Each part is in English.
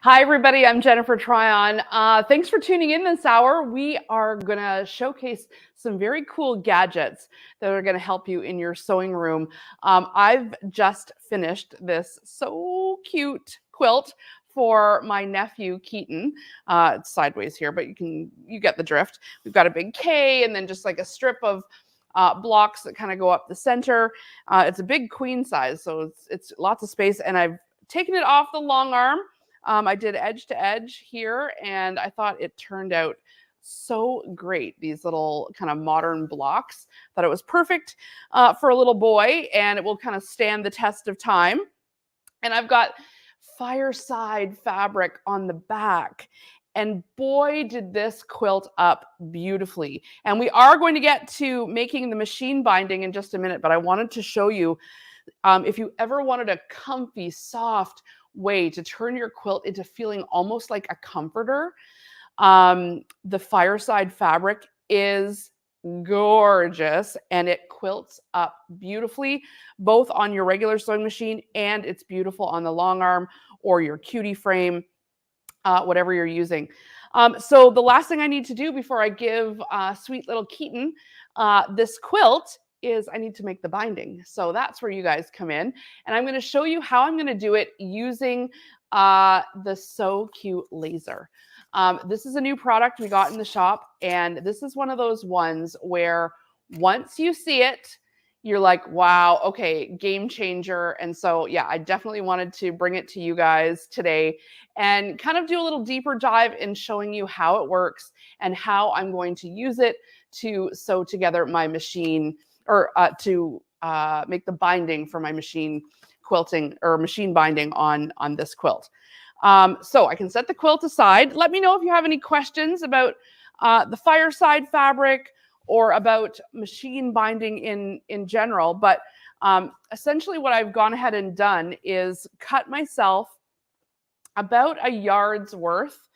Hi, everybody. I'm Jennifer Tryon. Thanks for tuning in this hour. We are going to showcase some very cool gadgets that are going to help you in your sewing room. I've just finished this so cute quilt for my nephew, Keaton. It's sideways here, but you get the drift. We've got a big K and then just like a strip of blocks that kind of go up the center. It's a big queen size, so it's lots of space, and I've taken it off the long arm. I did edge to edge here, and I thought it turned out so great. These little kind of modern blocks. Thought it was perfect for a little boy, and it will kind of stand the test of time. And I've got fireside fabric on the back. And boy, did this quilt up beautifully. And we are going to get to making the machine binding in just a minute, but I wanted to show you if you ever wanted a comfy, soft way to turn your quilt into feeling almost like a comforter, the fireside fabric is gorgeous, and it quilts up beautifully, both on your regular sewing machine, and it's beautiful on the long arm or your cutie frame, whatever you're using. So the last thing I need to do before I give sweet little Keaton this quilt is I need to make the binding. So that's where you guys come in. And I'm going to show you how I'm going to do it using the So Cute laser. This is a new product we got in the shop. And this is one of those ones where once you see it, you're like, wow, okay, game changer. And so, yeah, I definitely wanted to bring it to you guys today and kind of do a little deeper dive in showing you how it works and how I'm going to use it to sew together my machine, or to make the binding for my machine quilting or machine binding on this quilt. So I can set the quilt aside. Let me know if you have any questions about the fireside fabric or about machine binding in general. But essentially what I've gone ahead and done is cut myself about a yard's worth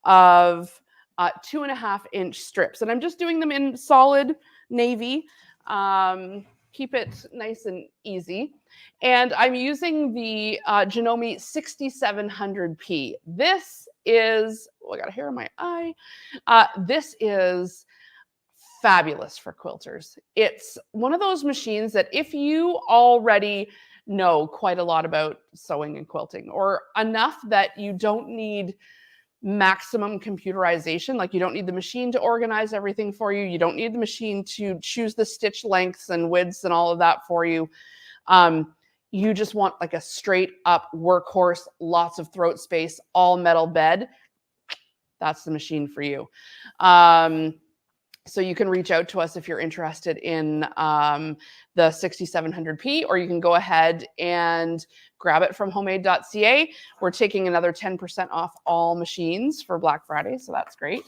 of 2.5-inch strips. And I'm just doing them in solid navy. Keep it nice and easy. And I'm using the Janome 6700P. This is, I got a hair in my eye. This is fabulous for quilters. It's one of those machines that if you already know quite a lot about sewing and quilting, or enough that you don't need maximum computerization, like you don't need the machine to organize everything for you. You don't need the machine to choose the stitch lengths and widths and all of that for you. You just want like a straight up workhorse, lots of throat space, all metal bed. That's the machine for you. So you can reach out to us if you're interested in the 6700P, or you can go ahead and grab it from homemade.ca. We're taking another 10% off all machines for Black Friday, so that's great.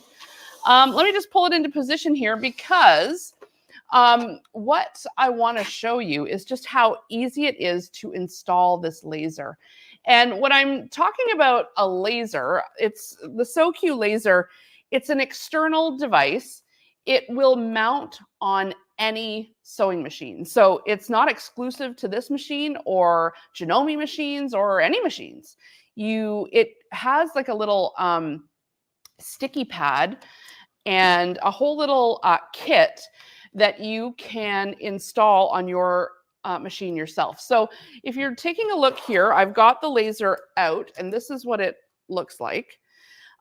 Let me just pull it into position here, because what I want to show you is just how easy it is to install this laser. And when I'm talking about a laser, it's the SoQ laser. It's an external device. It will mount on any sewing machine. So it's not exclusive to this machine or Janome machines or any machines. It has like a little sticky pad and a whole little kit that you can install on your machine yourself. So if you're taking a look here, I've got the laser out, and this is what it looks like.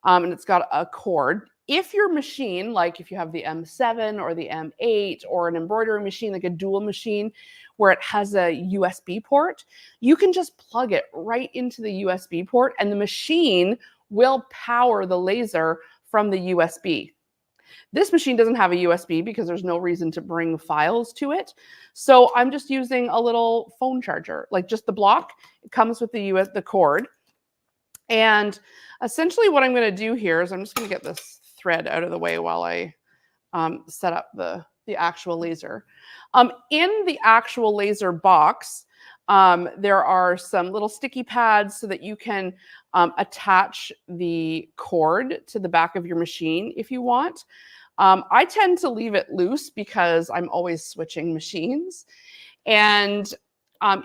And it's got a cord. If your machine, like if you have the M7 or the M8 or an embroidery machine, like a dual machine where it has a USB port, you can just plug it right into the USB port and the machine will power the laser from the USB. This machine doesn't have a USB because there's no reason to bring files to it. So I'm just using a little phone charger, like just the block. It comes with the cord. And essentially what I'm going to do here is I'm just going to get this thread out of the way while I set up the actual laser. In the actual laser box, there are some little sticky pads so that you can attach the cord to the back of your machine if you want. I tend to leave it loose because I'm always switching machines. And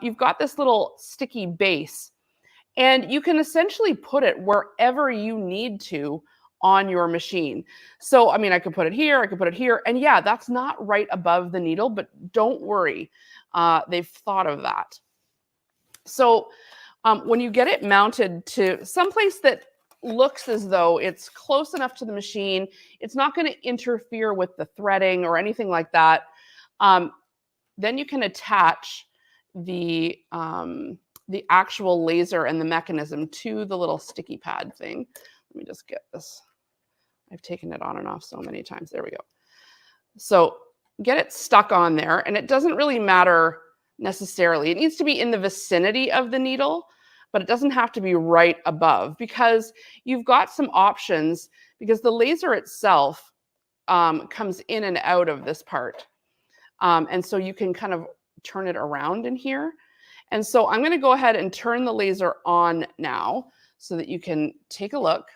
you've got this little sticky base. And you can essentially put it wherever you need to on your machine. So, I mean, I could put it here, I could put it here. And yeah, that's not right above the needle, but don't worry. They've thought of that. So when you get it mounted to someplace that looks as though it's close enough to the machine, it's not going to interfere with the threading or anything like that, then you can attach the actual laser and the mechanism to the little sticky pad thing. Let me just get this. I've taken it on and off so many times. There we go. So get it stuck on there, and it doesn't really matter necessarily. It needs to be in the vicinity of the needle, but it doesn't have to be right above, because you've got some options, because the laser itself comes in and out of this part. And so you can kind of turn it around in here. And so I'm going to go ahead and turn the laser on now so that you can take a look.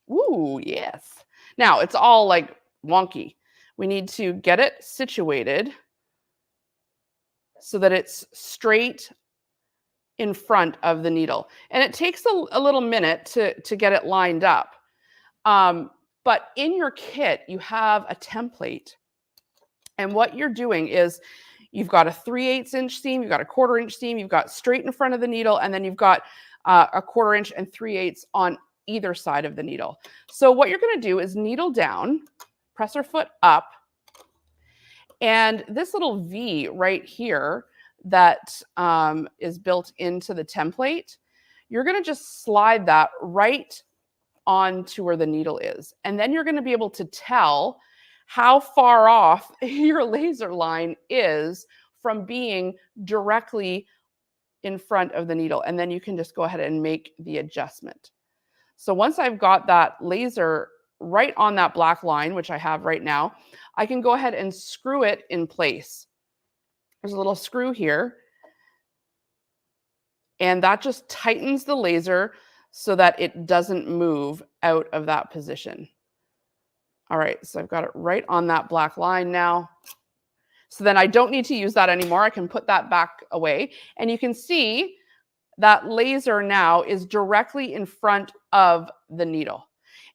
Ooh, yes. Now it's all like wonky. We need to get it situated so that it's straight in front of the needle. And it takes a little minute to get it lined up. But in your kit, you have a template. And what you're doing is you've got a 3/8 inch seam, you've got a 1/4 inch seam, you've got straight in front of the needle, and then you've got a 1/4 inch and 3/8 on either side of the needle. So what you're going to do is needle down, presser foot up, and this little V right here that is built into the template, you're going to just slide that right onto where the needle is. And then you're going to be able to tell how far off your laser line is from being directly in front of the needle. And then you can just go ahead and make the adjustment. So once I've got that laser right on that black line, which I have right now, I can go ahead and screw it in place. There's a little screw here, and that just tightens the laser so that it doesn't move out of that position. All right, so I've got it right on that black line now. So then I don't need to use that anymore. I can put that back away. And you can see that laser now is directly in front of the needle.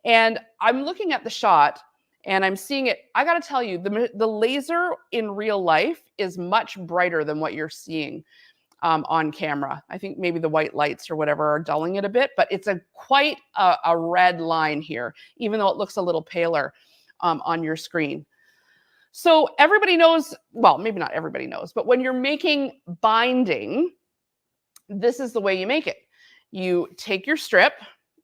And I'm looking at the shot and I'm seeing it. I got to tell you, the laser in real life is much brighter than what you're seeing on camera. I think maybe the white lights or whatever are dulling it a bit, but it's quite a red line here, even though it looks a little paler on your screen. So everybody knows, well, maybe not everybody knows, but when you're making binding, this is the way you make it. You take your strip,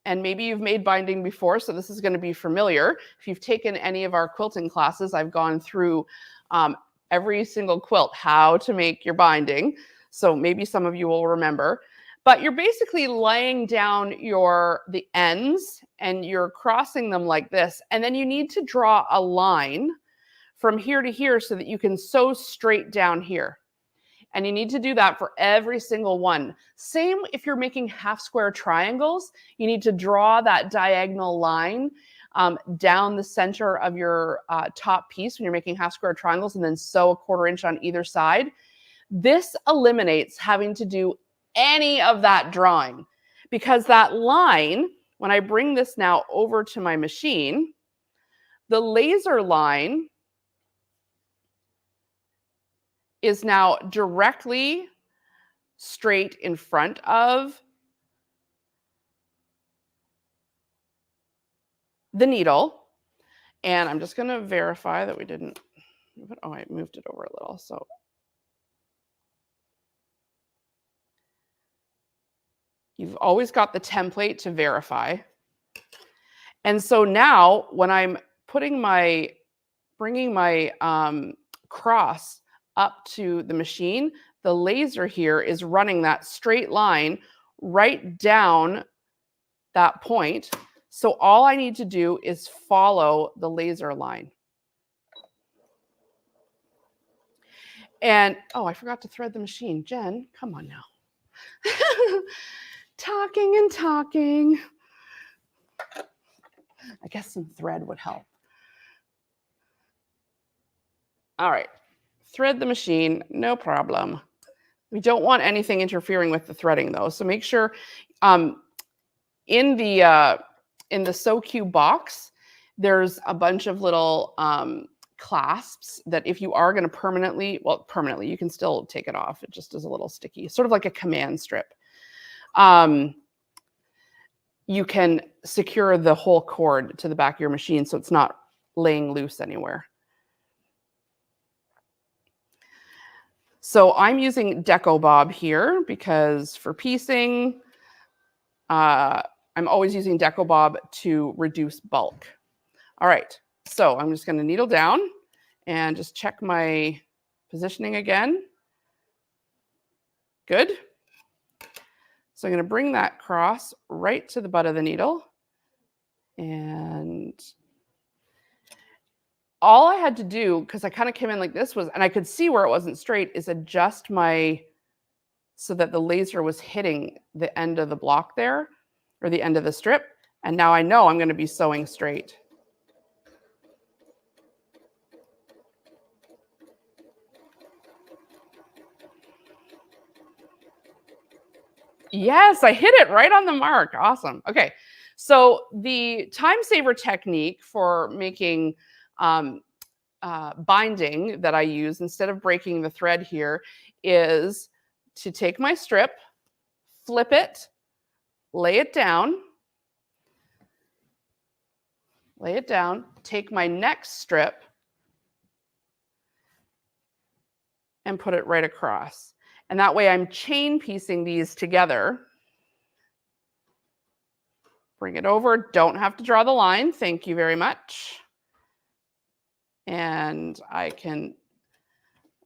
and maybe you've made binding before, so this is going to be familiar. If you've taken any of our quilting classes, I've gone through every single quilt, how to make your binding. So maybe some of you will remember. But you're basically laying down the ends, and you're crossing them like this. And then you need to draw a line from here to here so that you can sew straight down here. And you need to do that for every single one. Same if you're making half square triangles, you need to draw that diagonal line down the center of your top piece when you're making half square triangles, and then sew 1/4 inch on either side. This eliminates having to do any of that drawing, because that line, when I bring this now over to my machine, the laser line is now directly straight in front of the needle. And I'm just going to verify that we didn't move it. Oh, I moved it over a little. So you've always got the template to verify. And so now when I'm bringing my cross up to the machine, the laser here is running that straight line right down that point. So all I need to do is follow the laser line. And, oh, I forgot to thread the machine. Jen, come on now. Talking and talking. I guess some thread would help. All right. Thread the machine, no problem. We don't want anything interfering with the threading though. So make sure in the SoQ box, there's a bunch of little clasps that if you are going to permanently, you can still take it off. It just is a little sticky, sort of like a command strip. You can secure the whole cord to the back of your machine so it's not laying loose anywhere. So I'm using Deco Bob here because for piecing, I'm always using Deco Bob to reduce bulk. All right, so I'm just going to needle down and just check my positioning again. Good. So I'm going to bring that cross right to the butt of the needle. And all I had to do, because I kind of came in like this, and I could see where it wasn't straight, is adjust so that the laser was hitting the end of the block there, or the end of the strip. And now I know I'm going to be sewing straight. Yes, I hit it right on the mark. Awesome. Okay, so the time saver technique for making binding that I use instead of breaking the thread here is to take my strip, flip it, lay it down, take my next strip, and put it right across. And that way I'm chain piecing these together. Bring it over, don't have to draw the line. Thank you very much. And I can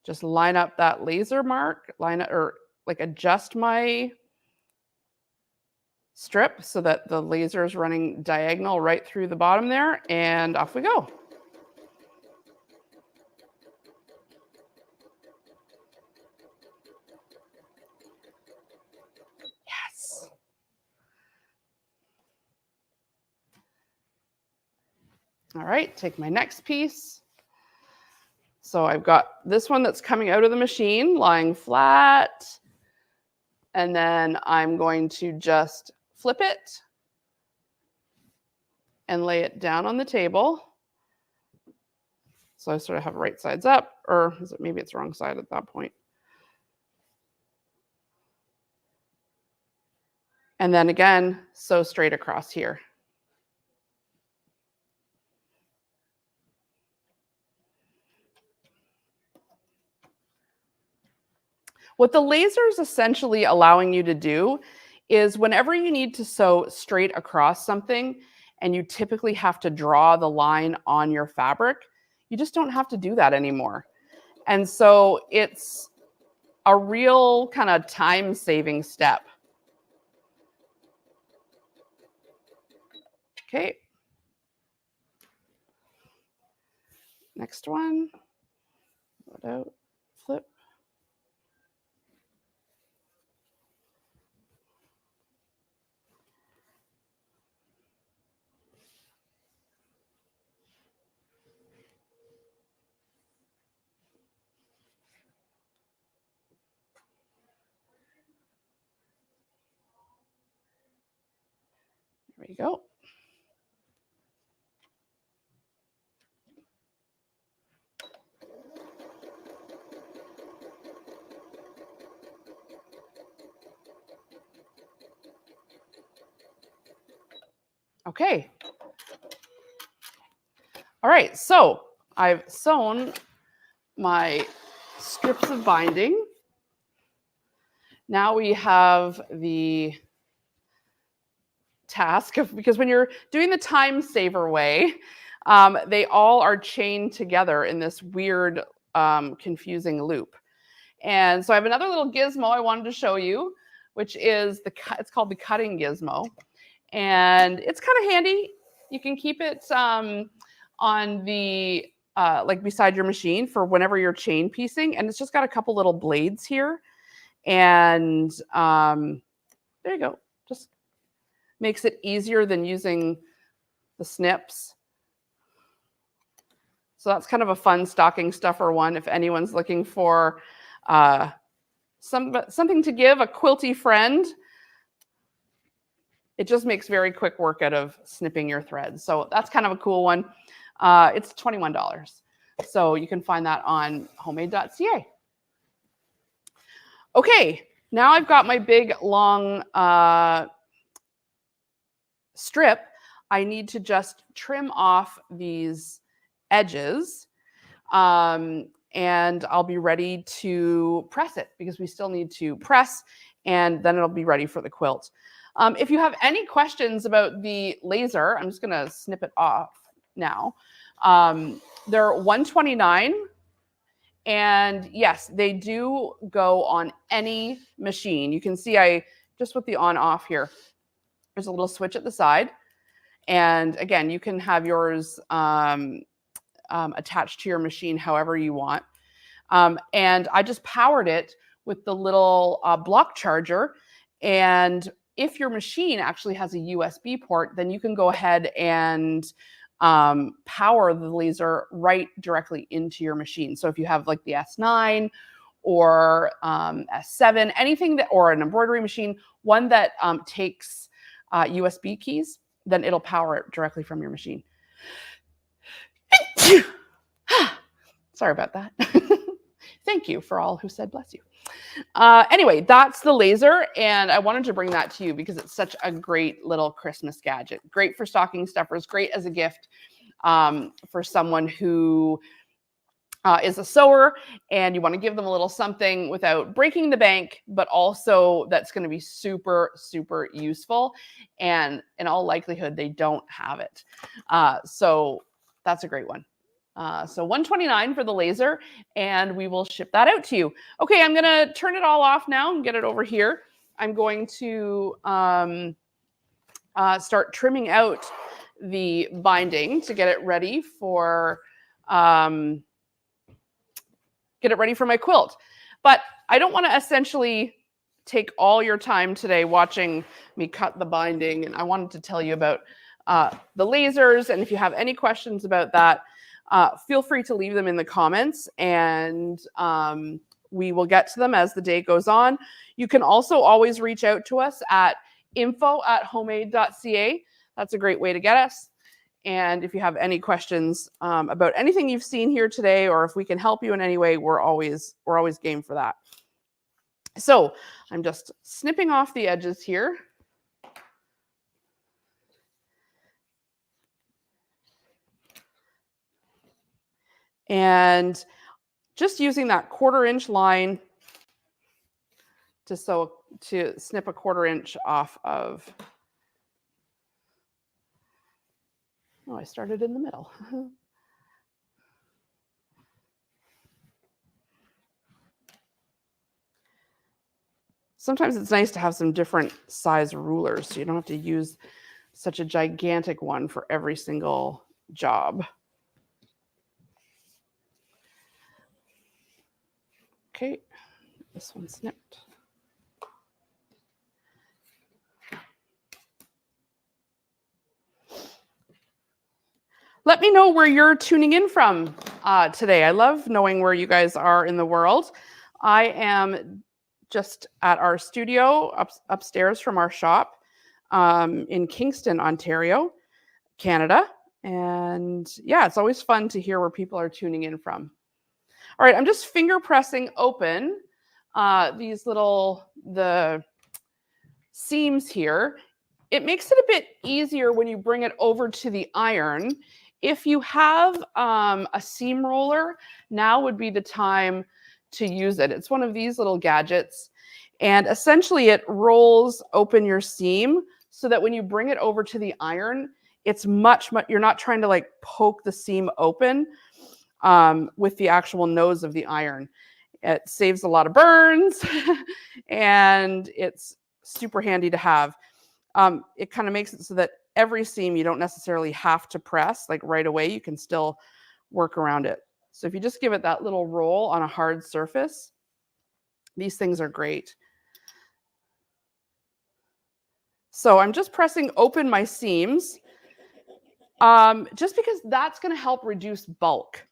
just line up that laser mark, adjust my strip so that the laser is running diagonal right through the bottom there, and off we go. Yes. All right, take my next piece. So I've got this one that's coming out of the machine, lying flat. And then I'm going to just flip it and lay it down on the table. So I sort of have right sides up, or maybe it's wrong side at that point. And then again, sew straight across here. What the laser is essentially allowing you to do is whenever you need to sew straight across something and you typically have to draw the line on your fabric, you just don't have to do that anymore. And so it's a real kind of time-saving step. Okay. Next one. Put out, flip. There we go. Okay. All right, so I've sewn my strips of binding. Now we have the task of, because when you're doing the time saver way, they all are chained together in this weird, confusing loop. And so I have another little gizmo I wanted to show you, which is it's called the cutting gizmo. And it's kind of handy. You can keep it on the, like beside your machine for whenever you're chain piecing. And it's just got a couple little blades here. And there you go. Just makes it easier than using the snips. So that's kind of a fun stocking stuffer one if anyone's looking for something to give a quilty friend. It just makes very quick work out of snipping your threads. So that's kind of a cool one. It's $21. So you can find that on homemade.ca. Okay, now I've got my big long strip. I need to just trim off these edges. And I'll be ready to press it because we still need to press, and then it'll be ready for the quilt. If you have any questions about the laser, I'm just going to snip it off now. They're $129, and yes, they do go on any machine. You can see I just with the on-off here. There's a little switch at the side, and again, you can have yours attached to your machine however you want. And I just powered it with the little block charger. And if your machine actually has a USB port, then you can go ahead and power the laser right directly into your machine. So if you have like the S9 or S7, anything that, or an embroidery machine, one that takes USB keys, then it'll power it directly from your machine. Sorry about that. Thank you for all who said bless you. Anyway, that's the laser, and I wanted to bring that to you because it's such a great little Christmas gadget. Great for stocking stuffers, great as a gift for someone who is a sewer and you want to give them a little something without breaking the bank, but also that's going to be super, super useful. And in all likelihood, they don't have it. So that's a great one. So $129 for the laser, and we will ship that out to you. Okay, I'm going to turn it all off now and get it over here. I'm going to start trimming out the binding to get it ready for my quilt. But I don't want to essentially take all your time today watching me cut the binding, and I wanted to tell you about the lasers, and if you have any questions about that, feel free to leave them in the comments, and we will get to them as the day goes on. You can also always reach out to us at info@homemade.ca. That's a great way to get us. And if you have any questions about anything you've seen here today, or if we can help you in any way, we're always game for that. So I'm just snipping off the edges here. And just using that 1/4 inch line to snip a 1/4 inch off of. Oh, I started in the middle. Sometimes it's nice to have some different size rulers so you don't have to use such a gigantic one for every single job. Okay, this one's snipped. Let me know where you're tuning in from today. I love knowing where you guys are in the world. I am just at our studio upstairs from our shop in Kingston, Ontario, Canada. And yeah, it's always fun to hear where people are tuning in from. All right, I'm just finger pressing open the seams here. It makes it a bit easier when you bring it over to the iron. If you have a seam roller, now would be the time to use it. It's one of these little gadgets, and essentially it rolls open your seam so that when you bring it over to the iron, it's much, you're not trying to like poke the seam open with the actual nose of the iron. It saves a lot of burns and it's super handy to have. It kind of makes it so that every seam you don't necessarily have to press like right away. You can still work around it. So if you just give it that little roll on a hard surface, these things are great. So I'm just pressing open my seams just because that's going to help reduce bulk.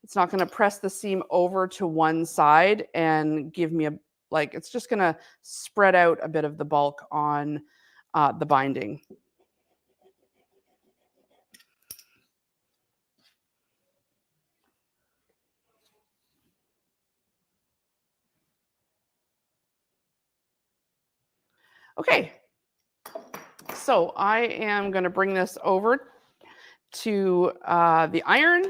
It's not going to press the seam over to one side and give me like it's just going to spread out a bit of the bulk on the binding. Okay, so I am going to bring this over to the iron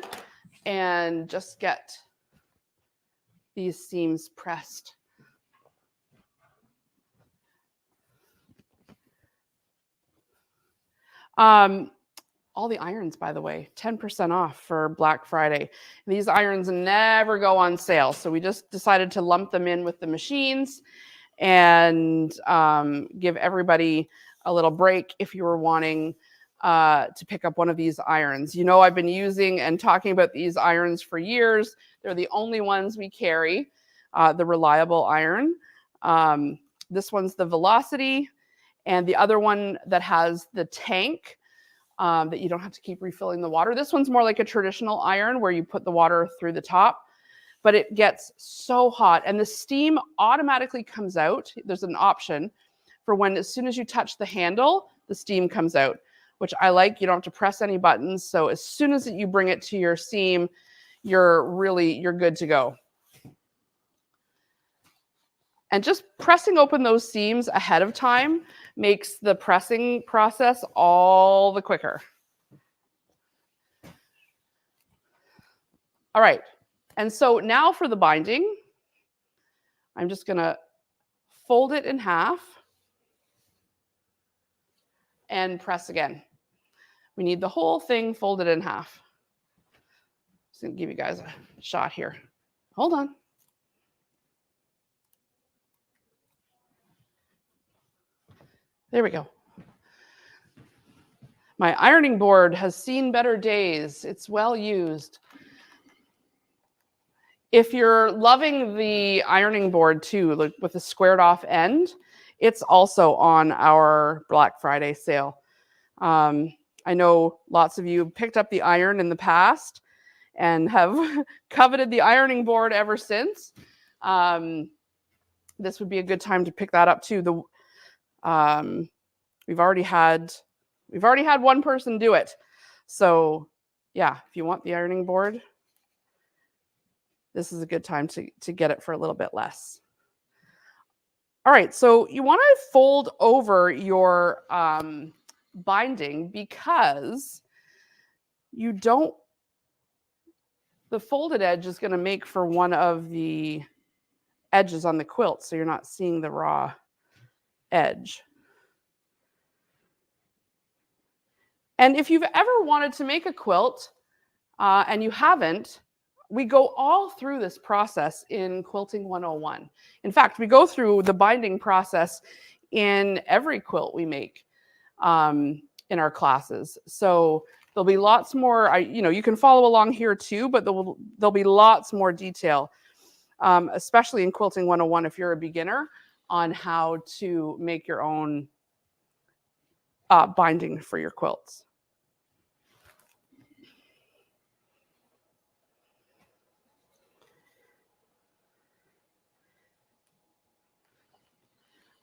and just get these seams pressed. All the irons, by the way, 10% off for Black Friday. These irons never go on sale, so we just decided to lump them in with the machines and give everybody a little break if you were wanting to pick up one of these irons. You know, I've been using and talking about these irons for years. They're the only ones we carry, the reliable iron. This one's the Velocity, and the other one that has the tank that you don't have to keep refilling the water. This one's more like a traditional iron where you put the water through the top, but it gets so hot and the steam automatically comes out. There's an option for when, as soon as you touch the handle, the steam comes out, which I like. You don't have to press any buttons. So as soon as you bring it to your seam, you're good to go. And just pressing open those seams ahead of time makes the pressing process all the quicker. All right, and so now for the binding, I'm just going to fold it in half and press again. We need the whole thing folded in half. Just going to give you guys a shot here. Hold on. There we go. My ironing board has seen better days. It's well used. If you're loving the ironing board too, like with a squared off end, it's also on our Black Friday sale. I know lots of you picked up the iron in the past and have coveted the ironing board ever since. This would be a good time to pick that up too. We've already had one person do it. So yeah, if you want the ironing board, this is a good time to get it for a little bit less. All right, so you want to fold over your binding because the folded edge is going to make for one of the edges on the quilt, so you're not seeing the raw edge. And if you've ever wanted to make a quilt and you haven't, we go all through this process in Quilting 101. In fact, we go through the binding process in every quilt we make in our classes. So there'll be lots more, you can follow along here too, but there'll be lots more detail, especially in Quilting 101 if you're a beginner, on how to make your own binding for your quilts.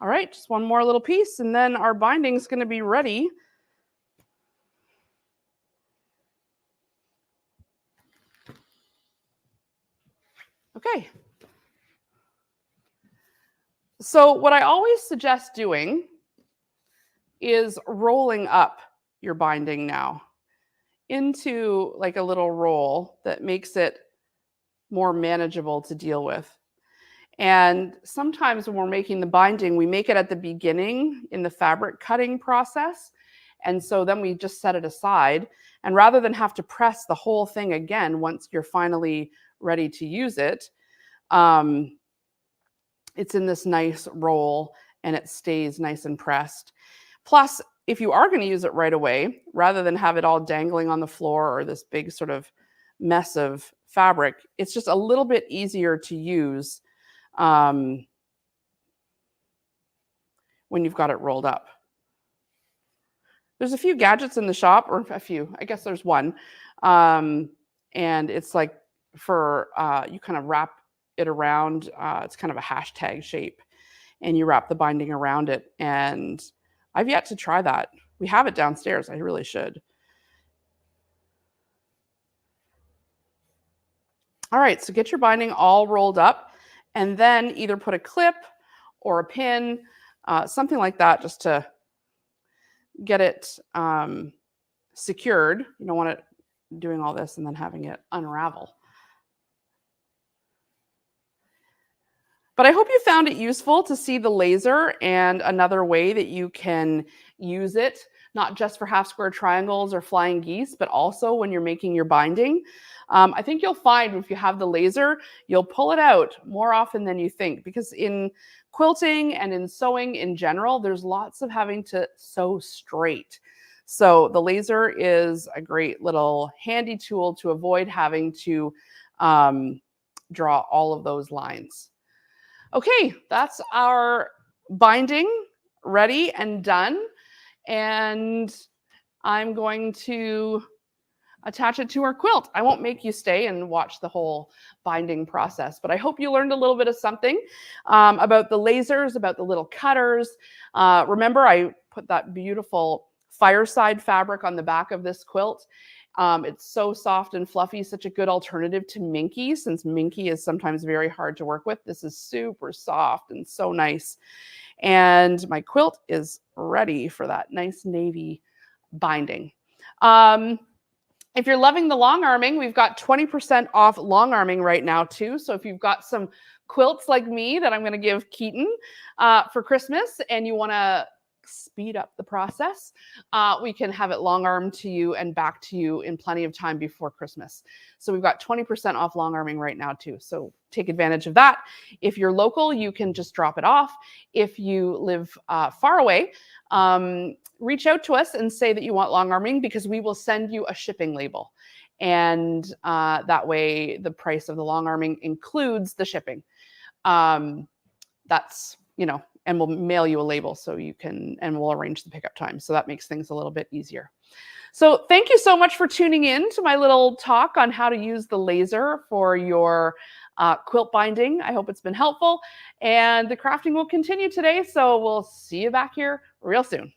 All right, just one more little piece, and then our binding is going to be ready. Okay. So what I always suggest doing is rolling up your binding now into like a little roll that makes it more manageable to deal with. And sometimes when we're making the binding, we make it at the beginning in the fabric cutting process. And so then we just set it aside. And rather than have to press the whole thing again once you're finally ready to use it, it's in this nice roll and it stays nice and pressed. Plus, if you are going to use it right away, rather than have it all dangling on the floor or this big sort of mess of fabric, it's just a little bit easier to use when you've got it rolled up. There's a few gadgets in the shop, or a few, I guess there's one. And it's like for, you kind of wrap it around. It's kind of a hashtag shape, and you wrap the binding around it. And I've yet to try that. We have it downstairs. I really should. All right, so get your binding all rolled up, and then either put a clip or a pin, something like that, just to get it secured. You don't want it doing all this and then having it unravel. But I hope you found it useful to see the laser and another way that you can use it, not just for half square triangles or flying geese, but also when you're making your binding. I think you'll find if you have the laser, you'll pull it out more often than you think, because in quilting and in sewing in general, there's lots of having to sew straight. So the laser is a great little handy tool to avoid having to draw all of those lines. Okay, that's our binding ready and done. And I'm going to attach it to our quilt. I won't make you stay and watch the whole binding process, but I hope you learned a little bit of something about the lasers, about the little cutters. Remember, I put that beautiful fireside fabric on the back of this quilt. It's so soft and fluffy, such a good alternative to minky, since minky is sometimes very hard to work with. This is super soft and so nice. And my quilt is ready for that nice navy binding. If you're loving the long arming, we've got 20% off long arming right now too. So if you've got some quilts like me that I'm going to give Keaton for Christmas and you want to speed up the process, we can have it long armed to you and back to you in plenty of time before Christmas. So we've got 20% off long arming right now too. So take advantage of that. If you're local, you can just drop it off. If you live far away, reach out to us and say that you want long arming, because we will send you a shipping label. And that way the price of the long arming includes the shipping. That's, and we'll mail you a label so you can, and we'll arrange the pickup time. So that makes things a little bit easier. So thank you so much for tuning in to my little talk on how to use the laser for your quilt binding. I hope it's been helpful, and the crafting will continue today. So we'll see you back here real soon.